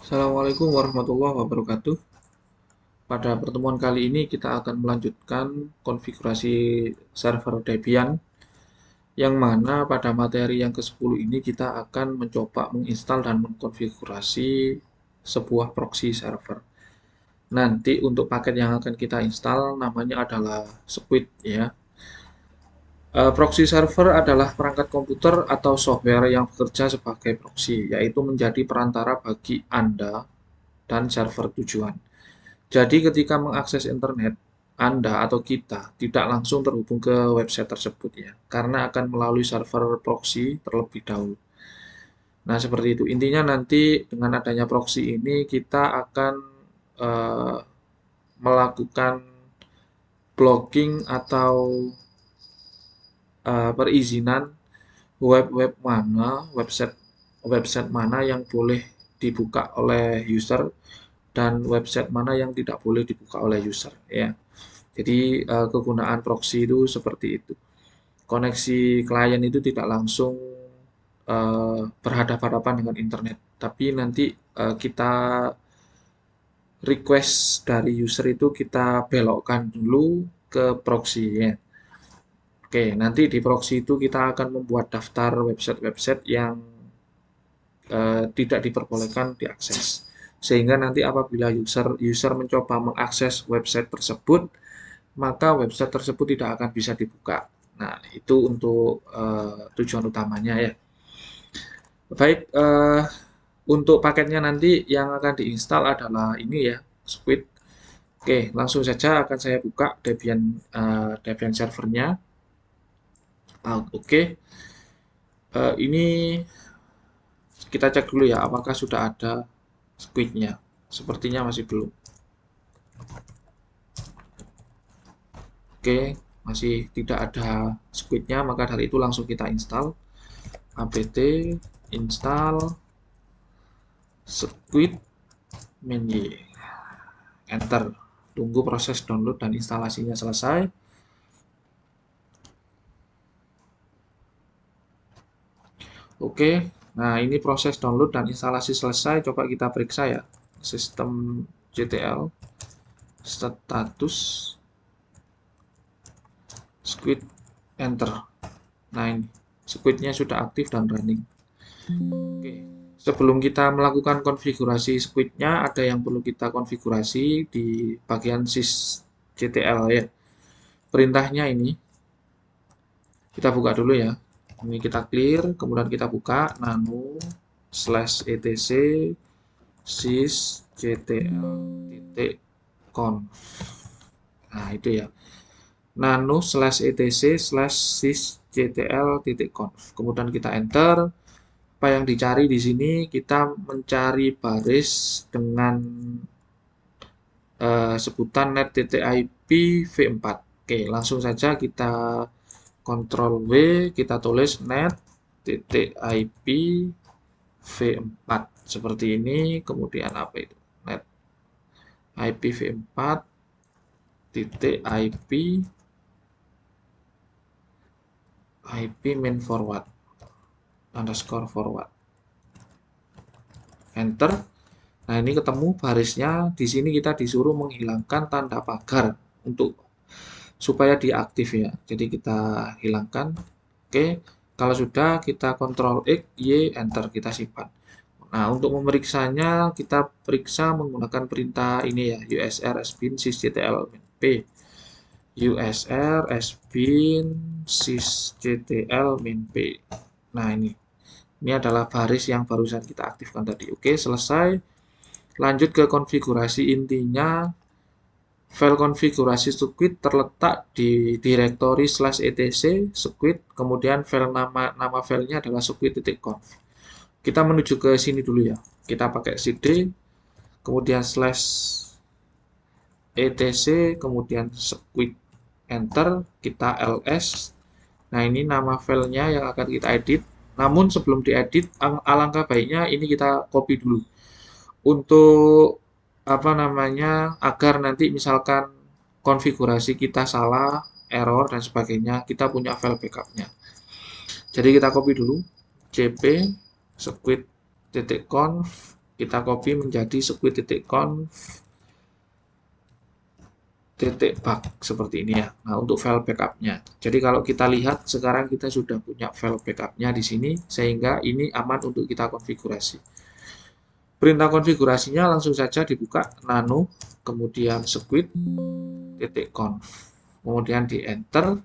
Assalamualaikum warahmatullahi wabarakatuh. Pada pertemuan kali ini kita akan melanjutkan konfigurasi server Debian yang mana pada materi yang ke-10 ini kita akan mencoba menginstal dan mengkonfigurasi sebuah proxy server. Nanti untuk paket yang akan kita install namanya adalah Squid ya. Proxy server adalah perangkat komputer atau software yang bekerja sebagai proxy, yaitu menjadi perantara bagi Anda dan server tujuan. Jadi ketika mengakses internet, Anda atau kita tidak langsung terhubung ke website tersebut ya, karena akan melalui server proxy terlebih dahulu. Nah, seperti itu. Intinya nanti dengan adanya proxy ini kita akan eh, melakukan blocking atau perizinan web-web mana, website website mana yang boleh dibuka oleh user dan website mana yang tidak boleh dibuka oleh user ya. Jadi kegunaan proxy itu seperti itu. Koneksi klien itu tidak langsung berhadapan-hadapan dengan internet, tapi nanti kita request dari user itu kita belokkan dulu ke proxy ya. Oke, nanti di proxy itu kita akan membuat daftar website-website yang tidak diperbolehkan diakses. Sehingga nanti apabila user mencoba mengakses website tersebut, maka website tersebut tidak akan bisa dibuka. Nah, itu untuk tujuan utamanya ya. Baik, untuk paketnya nanti yang akan diinstal adalah ini ya, Squid. Oke, langsung saja akan saya buka Debian servernya. Oke, ini kita cek dulu ya, apakah sudah ada Squidnya. Sepertinya masih belum. Oke, masih tidak ada Squidnya, maka dari itu langsung kita install. apt install Squid -y. Enter. Tunggu proses download dan instalasinya selesai. Oke, nah ini proses download dan instalasi selesai. Coba kita periksa ya. Sistem GTL status Squid enter. Nah ini Squidnya sudah aktif dan running. Oke, sebelum kita melakukan konfigurasi Squidnya, ada yang perlu kita konfigurasi di bagian sysctl ya. Perintahnya ini kita buka dulu ya. Ini kita clear, kemudian kita buka nano /etc sysctl.conf. Nah, itu ya. Nano /etc/sysctl.conf. Kemudian kita enter. Apa yang dicari di sini? Kita mencari baris dengan sebutan net.ip v4. Oke, langsung saja kita Ctrl W, kita tulis net.ip v4 seperti ini. Kemudian apa itu? Net IPv4 titik IP main forward underscore forward. Enter. Nah, ini ketemu barisnya. Di sini kita disuruh menghilangkan tanda pagar untuk supaya dia aktif ya. Jadi kita hilangkan. Oke, kalau sudah kita Ctrl X, Y, Enter, kita simpan. Nah, untuk memeriksanya kita periksa menggunakan perintah ini ya, usr sbin sysctl -p. usr sbin sysctl -p. Nah, ini adalah baris yang barusan kita aktifkan tadi. Oke, selesai. Lanjut ke konfigurasi intinya. File konfigurasi Squid terletak di direktori /etc Squid, kemudian nama filenya adalah squid.conf. Kita menuju ke sini dulu ya. Kita pakai cd, kemudian /etc, kemudian Squid, enter, kita ls. Nah, ini nama filenya yang akan kita edit. Namun sebelum diedit, alangkah baiknya ini kita copy dulu. Untuk apa namanya, agar nanti misalkan konfigurasi kita salah, error dan sebagainya, kita punya file backupnya. Jadi kita copy dulu cp squid.conf Kita copy menjadi squid.conf.bug seperti ini ya. Nah, untuk file backupnya. Jadi kalau kita lihat sekarang kita sudah punya file backupnya di sini, sehingga ini aman untuk kita konfigurasi. Perintah konfigurasinya langsung saja dibuka nano, kemudian squid.conf, kemudian di enter.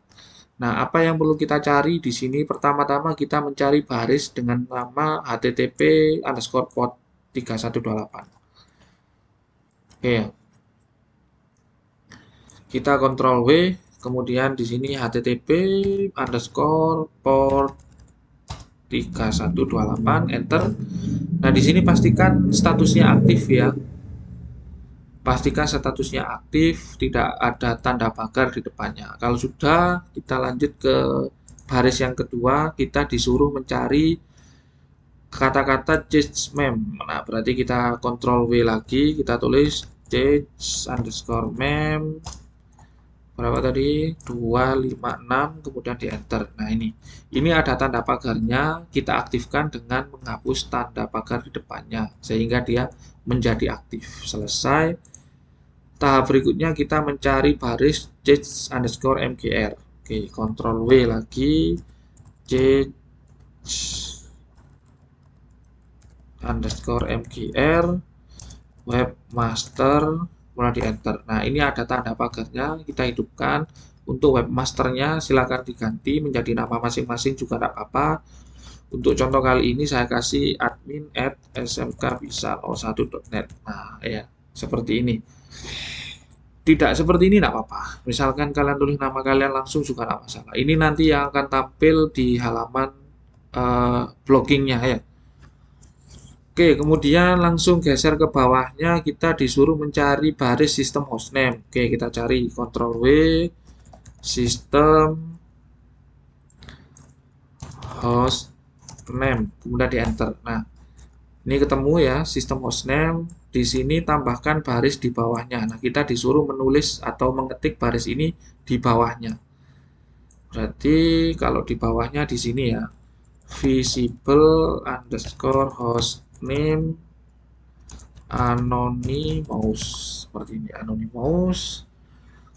Nah, apa yang perlu kita cari di sini? Pertama-tama kita mencari baris dengan nama http_port 3128. Oke, kita Ctrl W, kemudian di sini http_port 3128, enter. Nah, di sini pastikan statusnya aktif ya. Pastikan statusnya aktif, tidak ada tanda pagar di depannya. Kalau sudah, kita lanjut ke baris yang kedua, kita disuruh mencari kata-kata change mem. Nah, berarti kita Ctrl W lagi, kita tulis change_mem berapa tadi? 256, kemudian di enter. Nah, ini ada tanda pagarnya, kita aktifkan dengan menghapus tanda pagar di depannya sehingga dia menjadi aktif. Selesai. Tahap berikutnya kita mencari baris change_mgr. Oke, Ctrl W lagi, change_mgr webmaster, mulai di enter. Nah, ini ada tanda pagarnya, kita hidupkan. Untuk webmasternya silakan diganti menjadi nama masing-masing juga tidak apa-apa. Untuk contoh kali ini saya kasih admin@smkbisa01.net. Nah, ya, seperti ini. Tidak seperti ini tidak apa-apa. Misalkan kalian tulis nama kalian langsung juga tidak masalah. Ini nanti yang akan tampil di halaman bloggingnya ya. Oke, kemudian langsung geser ke bawahnya, kita disuruh mencari baris sistem hostname. Oke, kita cari Ctrl W, sistem hostname, kemudian di enter. Nah, ini ketemu ya, sistem hostname. Di sini tambahkan baris di bawahnya. Nah, kita disuruh menulis atau mengetik baris ini di bawahnya. Berarti kalau di bawahnya di sini ya, visible_hostname anonymous, seperti ini, anonymous.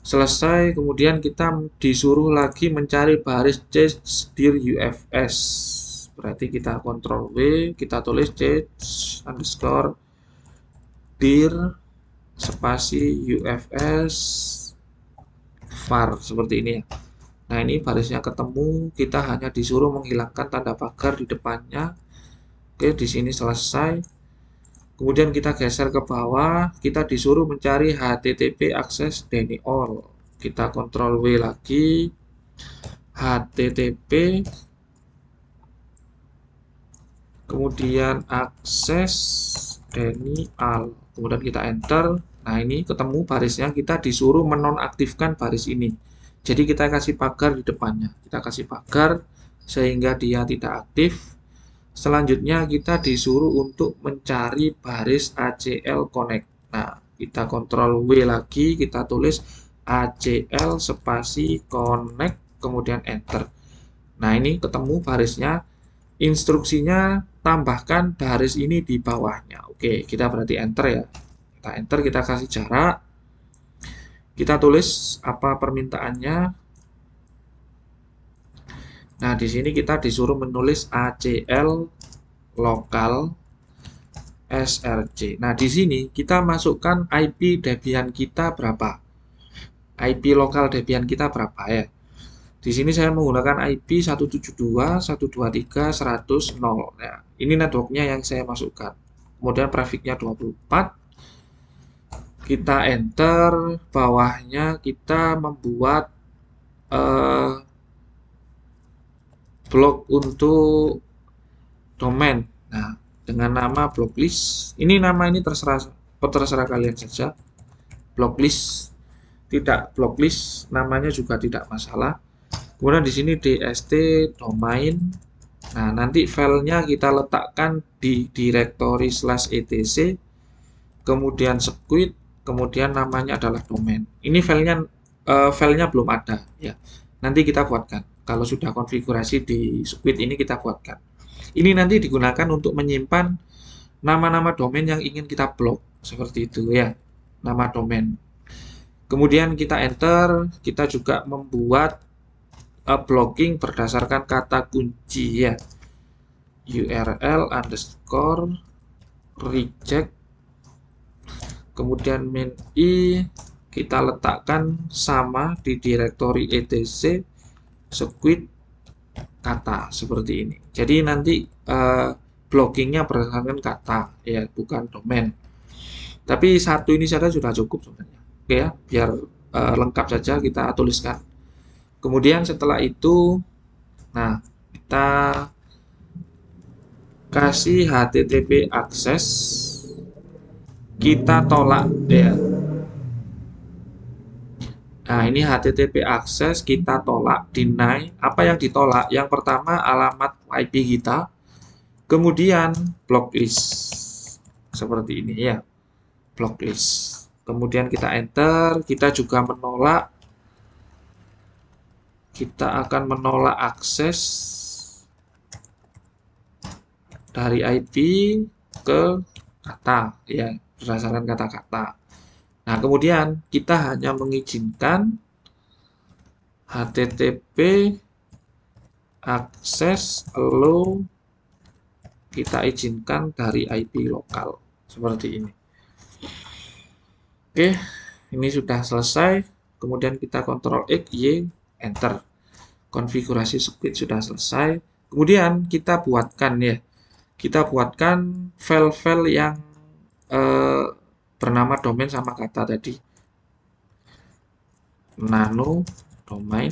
Selesai, kemudian kita disuruh lagi mencari baris change_dir UFS. Berarti kita Ctrl W, kita tulis change_dir spasi UFS var, seperti ini ya. Nah, ini barisnya ketemu, kita hanya disuruh menghilangkan tanda pagar di depannya. Oke, di sini selesai. Kemudian kita geser ke bawah, kita disuruh mencari HTTP access denial. Kita Ctrl W lagi, HTTP, kemudian access denial, kemudian kita enter. Nah, ini ketemu barisnya, kita disuruh menonaktifkan baris ini. Jadi kita kasih pagar di depannya, kita kasih pagar sehingga dia tidak aktif. Selanjutnya kita disuruh untuk mencari baris ACL connect. Nah, kita Ctrl W lagi, kita tulis ACL spasi connect, kemudian enter. Nah, ini ketemu barisnya. Instruksinya tambahkan baris ini di bawahnya. Oke, kita berarti enter ya. Kita enter, kita kasih jarak. Kita tulis apa permintaannya. Nah, di sini kita disuruh menulis ACL lokal SRC. Nah, di sini kita masukkan IP Debian kita berapa. IP lokal Debian kita berapa ya. Di sini saya menggunakan IP 172.123.100.0. Ya, ini networknya yang saya masukkan. Kemudian prefiknya 24. Kita enter, bawahnya kita membuat blog untuk domain. Nah, dengan nama blocklist. Ini nama ini terserah kalian saja. Blocklist, tidak blocklist, namanya juga tidak masalah. Kemudian di sini dst domain. Nah, nanti filenya kita letakkan di directory /etc, kemudian squid, kemudian namanya adalah domain. Ini filenya belum ada ya. Nanti kita buatkan. Kalau sudah konfigurasi di squid ini kita buatkan. Ini nanti digunakan untuk menyimpan nama-nama domain yang ingin kita blok, seperti itu ya, nama domain. Kemudian kita enter, kita juga membuat blocking berdasarkan kata kunci ya, URL underscore reject, kemudian main i kita letakkan sama di directory etc squid kata, seperti ini. Jadi nanti blockingnya berdasarkan kata ya, bukan domain. Tapi satu ini saja sudah cukup sebenarnya. Oke ya, biar lengkap saja kita tuliskan. Kemudian setelah itu, nah kita kasih HTTP akses, kita tolak ya. Nah, ini HTTP akses kita tolak, deny. Apa yang ditolak? Yang pertama alamat IP kita, kemudian blocklist. Seperti ini ya, blocklist. Kemudian kita enter, kita juga menolak, kita akan menolak akses dari IP ke kata ya, berdasarkan kata-kata. Nah, kemudian kita hanya mengizinkan HTTP akses allow, kita izinkan dari IP lokal, seperti ini. Oke, ini sudah selesai. Kemudian kita Ctrl X, Y, Enter. Konfigurasi script sudah selesai. Kemudian kita buatkan ya, kita buatkan file-file yang bernama domain sama kata tadi. Nano domain.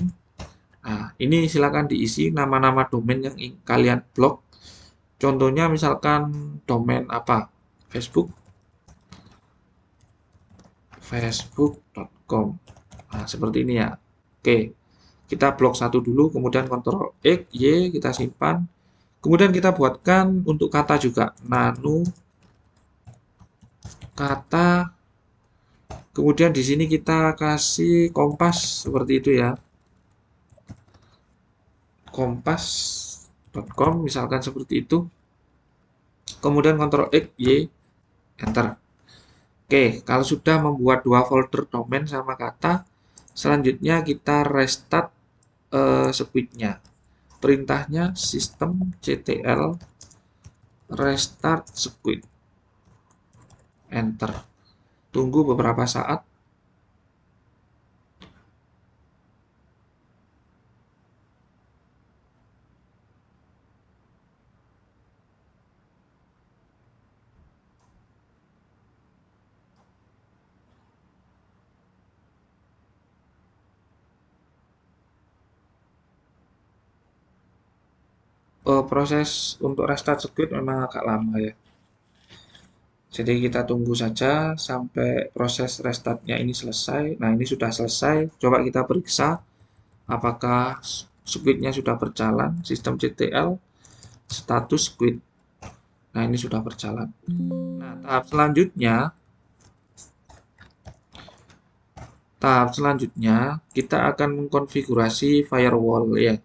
Nah, ini silakan diisi nama-nama domain yang kalian blok. Contohnya misalkan domain apa? Facebook.com. Nah, seperti ini ya. Oke. Kita blok satu dulu, kemudian Ctrl X, Y, kita simpan. Kemudian kita buatkan untuk kata juga. Nano kata. Kemudian di sini kita kasih kompas seperti itu ya. Kompas.com misalkan seperti itu. Kemudian Ctrl X, Y, Enter. Oke, kalau sudah membuat dua folder domain sama kata, selanjutnya kita restart script-nya. Perintahnya systemctl restart script. Enter. Tunggu beberapa saat. Proses untuk restart script memang agak lama ya. Jadi kita tunggu saja sampai proses restartnya ini selesai. Nah, ini sudah selesai. Coba kita periksa apakah scriptnya sudah berjalan. Systemctl status script. Nah, ini sudah berjalan. Nah, tahap selanjutnya kita akan mengkonfigurasi firewall ya.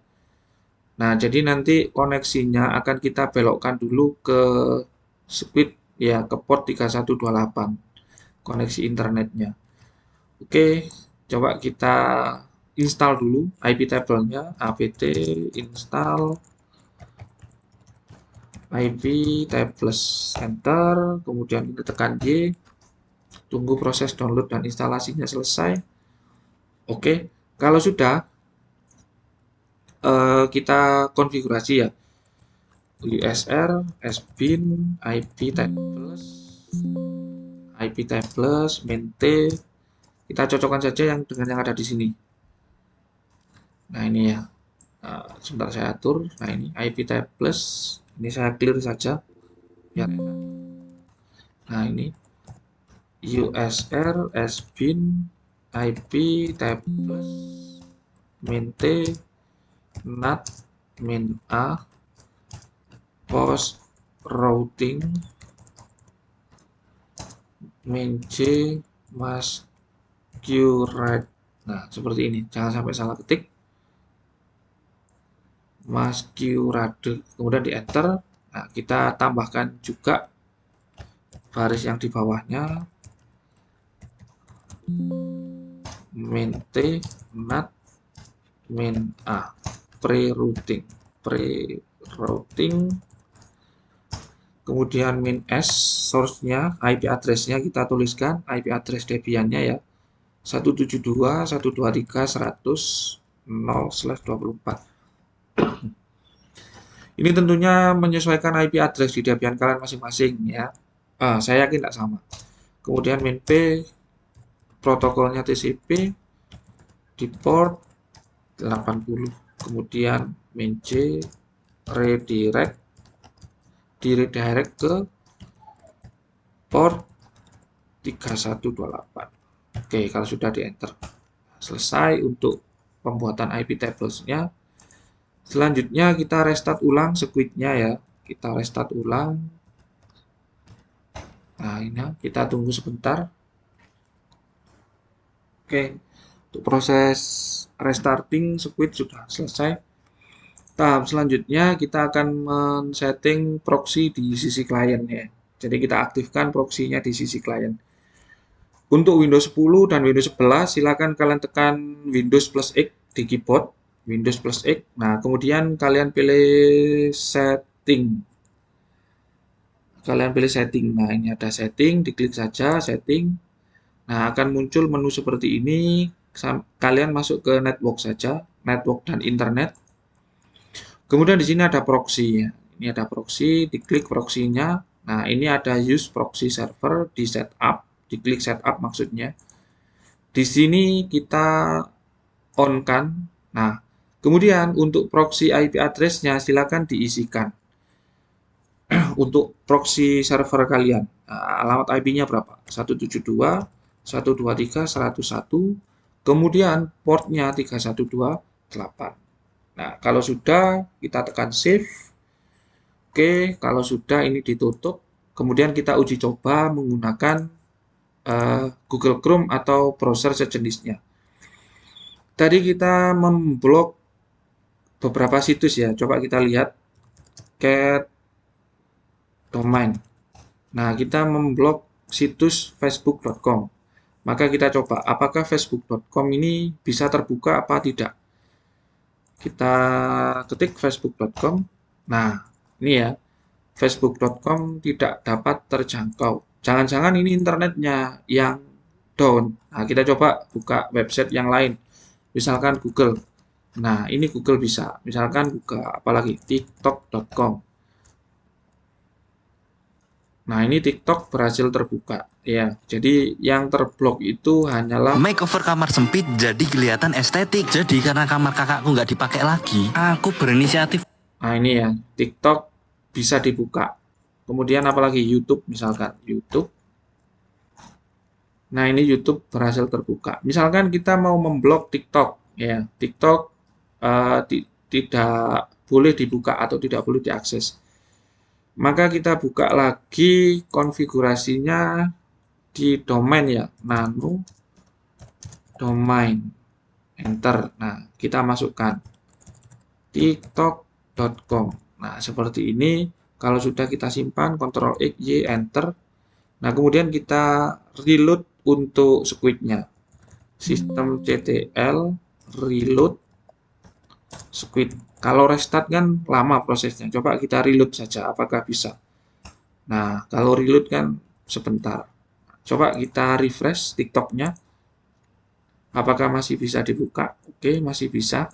Nah, jadi nanti koneksinya akan kita belokkan dulu ke script ya, ke port 3128 koneksi internetnya. Oke, coba kita install dulu IP table-nya, apt install IP tables, enter, kemudian kita tekan Y, tunggu proses download dan instalasinya selesai. Oke, kalau sudah kita konfigurasi ya, USR, SBIN, IP tables, main T. Kita cocokkan saja yang dengan yang ada di sini. Nah, ini ya. Sebentar saya atur. Nah, ini IP tables. Ini saya clear saja. Biar enak. Nah, ini USR, SBIN, IP tables, main T, NAT, main A, post routing, main C, masquerade. Nah, seperti ini. Jangan sampai salah ketik. Masquerade. Kemudian di enter. Nah, kita tambahkan juga baris yang di bawahnya min T nat min A pre-routing, kemudian min S source-nya, IP address-nya kita tuliskan IP address Debian-nya ya, 172.123.100/24. Ini tentunya menyesuaikan IP address di Debian kalian masing-masing ya. Saya yakin tidak sama. Kemudian min P protokolnya TCP di port 80. Kemudian min C redirect ke port 3128. Oke, kalau sudah di enter, selesai untuk pembuatan IP tables-nya. Selanjutnya kita restart ulang squid-nya ya. Kita restart ulang. Nah, ini kita tunggu sebentar. Oke, untuk proses restarting squid sudah selesai. Tahap selanjutnya kita akan men-setting proxy di sisi klien ya. Jadi kita aktifkan proxy-nya di sisi klien. Untuk Windows 10 dan Windows 11 silakan kalian tekan Windows plus X di keyboard, Windows plus X. Nah, kemudian kalian pilih setting. Nah, ini ada setting, diklik saja setting. Nah, akan muncul menu seperti ini. Kalian masuk ke network saja, network dan internet. Kemudian di sini ada proxy ya. Ini ada proxy, diklik proxy-nya. Nah, ini ada use proxy server di setup, diklik setup maksudnya. Di sini kita on-kan. Nah, kemudian untuk proxy IP address-nya silakan diisikan. Untuk proxy server kalian, alamat IP-nya berapa? 172.123.101, kemudian portnya 3128. Nah, kalau sudah kita tekan save. Oke, kalau sudah ini ditutup. Kemudian kita uji coba menggunakan Google Chrome atau browser sejenisnya. Tadi kita memblok beberapa situs ya. Coba kita lihat cat domain. Nah, kita memblok situs facebook.com. Maka kita coba apakah facebook.com ini bisa terbuka apa tidak. Kita ketik facebook.com. Nah, ini ya. facebook.com tidak dapat terjangkau. Jangan-jangan ini internetnya yang down. Nah, kita coba buka website yang lain. Misalkan Google. Nah, ini Google bisa. Misalkan buka apalagi tiktok.com. Nah, ini TikTok berhasil terbuka. Ya, jadi yang terblok itu hanyalah makeover kamar sempit jadi kelihatan estetik. Jadi karena kamar kakakku nggak dipakai lagi, aku berinisiatif. Nah, ini ya, TikTok bisa dibuka. Kemudian apalagi YouTube misalkan, YouTube. Nah, ini YouTube berhasil terbuka. Misalkan kita mau memblok TikTok, ya, TikTok tidak boleh dibuka atau tidak boleh diakses. Maka kita buka lagi konfigurasinya di domain ya, nano domain, enter. Nah, kita masukkan tiktok.com. Nah, seperti ini. Kalau sudah kita simpan, Ctrl X, Y, enter. Nah, kemudian kita reload untuk squid-nya. Systemctl reload squid. Kalau restart kan lama prosesnya. Coba kita reload saja, apakah bisa. Nah, kalau reload kan sebentar. Coba kita refresh TikTok-nya. Apakah masih bisa dibuka? Oke, masih bisa.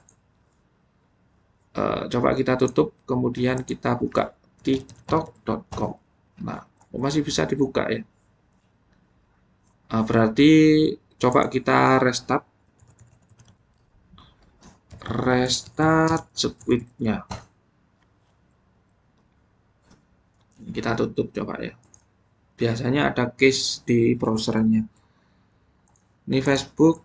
Coba kita tutup, kemudian kita buka tiktok.com. Nah, masih bisa dibuka ya. Berarti coba kita restart squid-nya. Kita tutup coba ya. Biasanya ada case di browsernya. Ini Facebook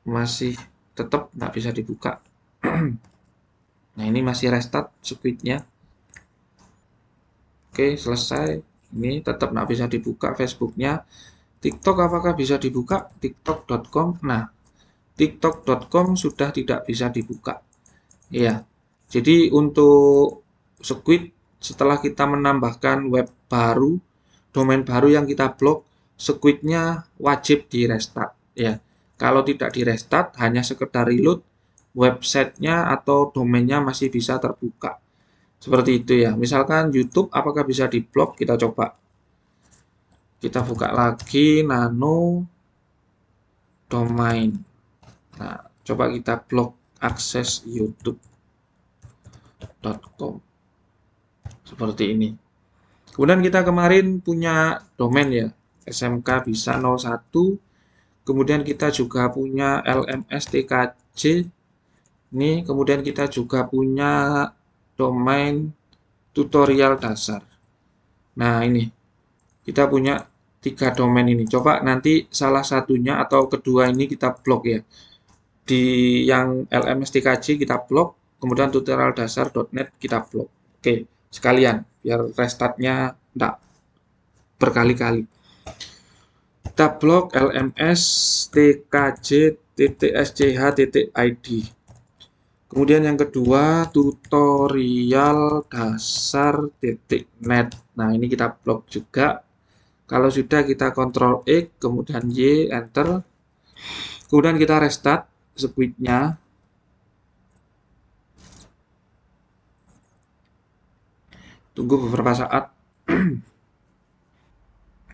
masih tetap nggak bisa dibuka. Nah, ini masih restart squid-nya. Oke, selesai. Ini tetap nggak bisa dibuka Facebook-nya. TikTok apakah bisa dibuka? tiktok.com. Nah, tiktok.com sudah tidak bisa dibuka. Ya, jadi untuk squid setelah kita menambahkan web baru, domain baru yang kita blok, squid-nya wajib di restart ya. Kalau tidak di restart, hanya sekedar reload, websitenya atau domainnya masih bisa terbuka. Seperti itu ya. Misalkan YouTube, apakah bisa diblok? Kita coba. Kita buka lagi nano domain. Nah, coba kita blok akses youtube.com. Seperti ini. Kemudian kita kemarin punya domain ya, SMK bisa 01. Kemudian kita juga punya LMSTKJ. Ini kemudian kita juga punya domain tutorial dasar. Nah, ini kita punya 3 domain ini. Coba nanti salah satunya atau kedua ini kita blok ya. Di yang LMSTKJ kita blok, kemudian tutorial dasar.net kita blok. Oke, sekalian biar restartnya enggak berkali-kali. Kita blok lms tkj.sch.id. Kemudian yang kedua tutorial dasar.net. Nah, ini kita blok juga. Kalau sudah kita Ctrl X, kemudian Y, enter. Kemudian kita restart squid-nya. Tunggu beberapa saat.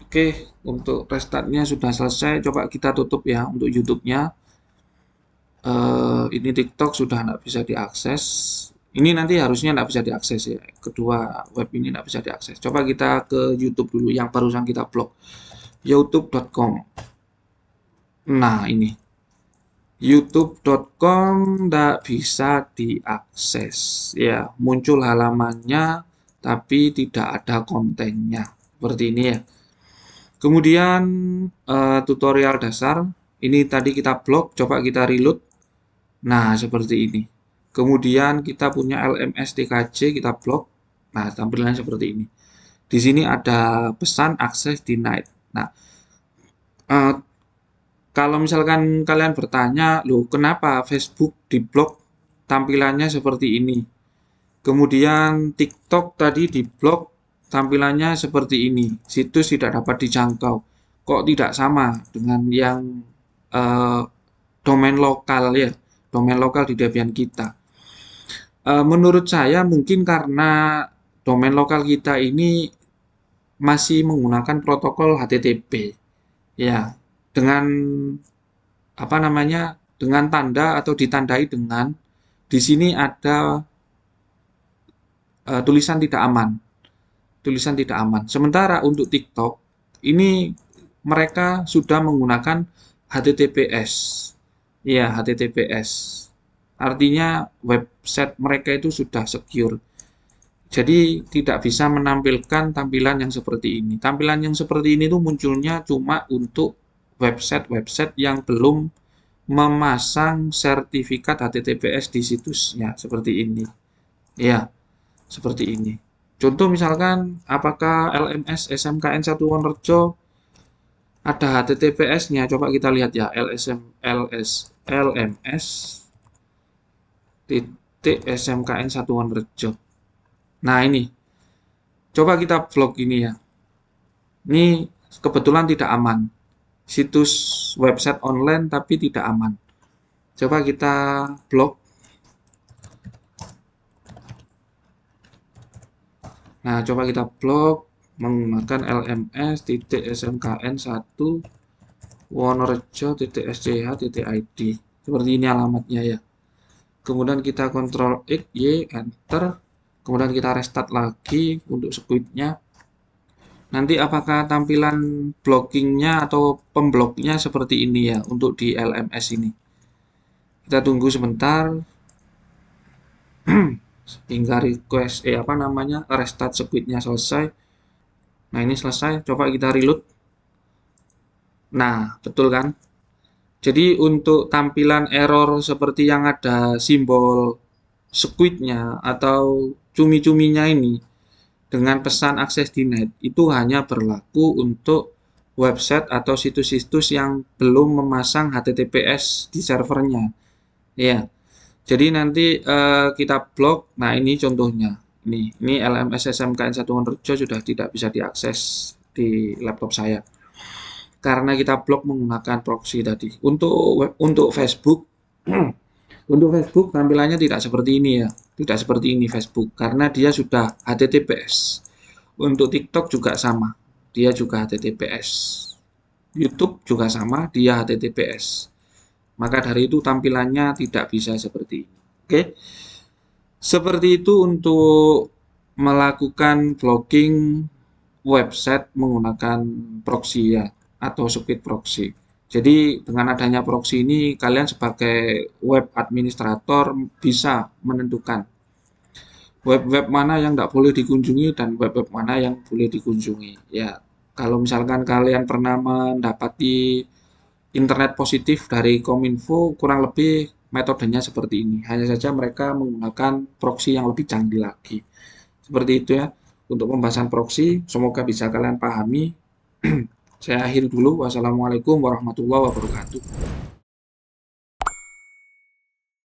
Oke, untuk restartnya sudah selesai. Coba kita tutup ya untuk YouTube-nya. Ini TikTok sudah tidak bisa diakses. Ini nanti harusnya tidak bisa diakses ya. Kedua web ini tidak bisa diakses. Coba kita ke YouTube dulu yang barusan kita blok. youtube.com. Nah, ini. youtube.com tidak bisa diakses. Ya, muncul halamannya tapi tidak ada kontennya. Seperti ini ya. Kemudian tutorial dasar. Ini tadi kita blok, coba kita reload. Nah, seperti ini. Kemudian kita punya LMSTKJ, kita blok. Nah, tampilannya seperti ini. Di sini ada pesan akses denied. Nah, kalau misalkan kalian bertanya, loh kenapa Facebook diblok tampilannya seperti ini? Kemudian TikTok tadi diblok tampilannya seperti ini. Situs tidak dapat dijangkau. Kok tidak sama dengan yang domain lokal ya? Domain lokal di Debian kita. Menurut saya mungkin karena domain lokal kita ini masih menggunakan protokol HTTP ya, dengan apa namanya, dengan tanda atau ditandai dengan di sini ada tulisan tidak aman, tulisan tidak aman. Sementara untuk TikTok ini mereka sudah menggunakan HTTPS ya, HTTPS. Artinya website mereka itu sudah secure. Jadi tidak bisa menampilkan tampilan yang seperti ini. Tampilan yang seperti ini tuh munculnya cuma untuk website-website yang belum memasang sertifikat HTTPS di situsnya seperti ini. Ya, seperti ini. Contoh misalkan apakah LMS SMKN 1 Wonorejo ada HTTPS-nya? Coba kita lihat ya, LMS SMKN 1 Wonorejo. Nah, ini. Coba kita blok ini ya. Ini kebetulan tidak aman. Situs website online tapi tidak aman. Coba kita blok. Nah, coba kita blok menggunakan lms.smkn1 wonorejo.sch.id. Seperti ini alamatnya ya. Kemudian kita Ctrl X, Y, enter. Kemudian kita restart lagi untuk squid-nya. Nanti apakah tampilan blockingnya atau pembloknya seperti ini ya untuk di LMS ini. Kita tunggu sebentar hingga request restart squid-nya selesai. Nah, ini selesai. Coba kita reload. Nah, betul kan? Jadi untuk tampilan error seperti yang ada simbol squid-nya atau cumi-cuminya ini dengan pesan akses denied itu hanya berlaku untuk website atau situs-situs yang belum memasang HTTPS di servernya. Ya. Jadi nanti kita blok. Nah, ini contohnya. Ini LMS SMKN 1 Wonorejo sudah tidak bisa diakses di laptop saya. Karena kita blok menggunakan proxy tadi. Untuk Facebook, untuk Facebook tampilannya tidak seperti ini ya, tidak seperti ini Facebook, karena dia sudah HTTPS. Untuk TikTok juga sama, dia juga HTTPS. YouTube juga sama, dia HTTPS. Maka dari itu tampilannya tidak bisa seperti ini. Oke, seperti itu untuk melakukan blocking website menggunakan proxy ya, atau secret proxy. Jadi dengan adanya proxy ini kalian sebagai web administrator bisa menentukan web-web mana yang tidak boleh dikunjungi dan web-web mana yang boleh dikunjungi. Ya, kalau misalkan kalian pernah mendapati internet positif dari Kominfo, kurang lebih metodenya seperti ini. Hanya saja mereka menggunakan proxy yang lebih canggih lagi. Seperti itu ya untuk pembahasan proxy. Semoga bisa kalian pahami. Saya akhiri dulu. Wassalamualaikum warahmatullahi wabarakatuh.